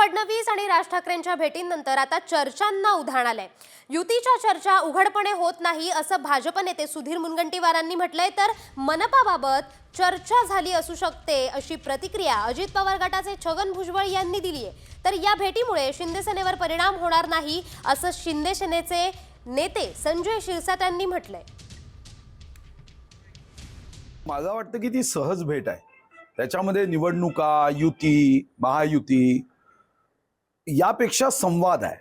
फडणवीस आणि राज ठाकरेंच्या भेटीनंतर आता चर्चांना उधाण आलंय। युतीच्या चर्चा उघडपणे होत नाही असं भाजप नेते सुधीर मुनगंटीवारांनी म्हटलंय, तर मनपाबाबत चर्चा झाली असू शकते अशी प्रतिक्रिया अजित पवार गटाचे छगन भुजबळ यांनी दिली आहे। तर या भेटीमुळे शिंदे सेनेवर परिणाम होणार नाही असं शिंदे सेनेचे नेते संजय शिरसाट म्हटलंय। मला वाटतं की ती सहज भेट आहे, त्याच्यामध्ये निवडणुका, युती, महायुती यापेक्षा संवाद आहे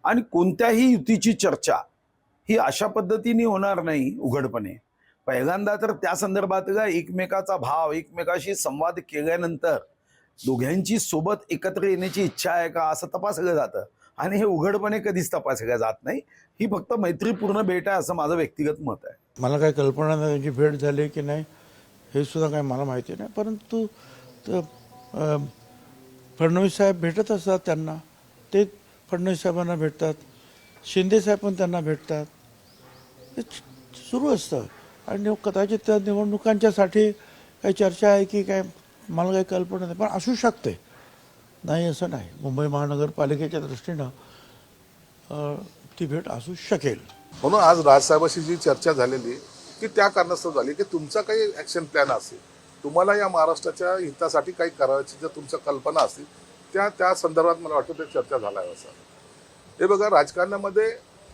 आणि कोणत्याही युतीची चर्चा ही अशा पद्धतीने होणार नाही उघडपणे। पहिल्यांदा तर त्या संदर्भात एकमेकाचा भाव, एकमेकाशी संवाद केल्यानंतर दोघांची सोबत एकत्र येण्याची इच्छा आहे का असं तपासलं जातं आणि हे उघडपणे कधीच तपासलं जात नाही। ही फक्त मैत्रीपूर्ण भेट आहे असं माझं व्यक्तिगत मत आहे। मला काही कल्पना नाही त्यांची भेट झाली की नाही हे सुद्धा काही मला माहिती नाही, परंतु फडणवीस साहेब भेटत असतात, त्यांना ते फडणवीस साहेबांना भेटतात, शिंदे साहेब पण त्यांना भेटतात, हे सुरू असतं। आणि कदाचित त्या निवडणुकांच्यासाठी काही चर्चा आहे की काय मला काही कल्पना नाही, पण असू शकते, नाही असं नाही। मुंबई महानगरपालिकेच्या दृष्टीनं ती भेट असू शकेल। म्हणून आज राजसाहेबांशी जी चर्चा झालेली की त्या कारणास्तव झाली की तुमचा काही ॲक्शन प्लॅन असेल, तुम्हाला या महाराष्ट्राच्या हितासाठी काही करायची जर तुमच्या कल्पना असतील त्या संदर्भात मला वाटतं ते चर्चा झाला आहे। असं हे बघा, राजकारणामध्ये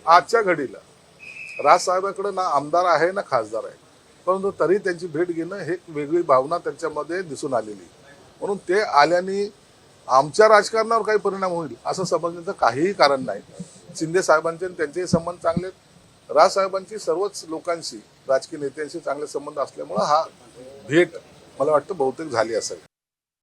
आजच्या घडीला राजसाहेबांकडे ना आमदार आहे ना खासदार आहे, परंतु तरी त्यांची भेट घेणं हे वेगळी भावना त्यांच्यामध्ये दिसून आलेली। म्हणून ते आल्याने आमच्या राजकारणावर काही परिणाम होईल असं समजण्याचं काहीही कारण नाही। शिंदे साहेबांचे त्यांचेही संबंध चांगले, राजसाहेबांची सर्वच लोकांशी, राजकीय नेत्यांशी चांगले संबंध असल्यामुळं हा भेट मला वाटतं बहुतेक झाली असेल।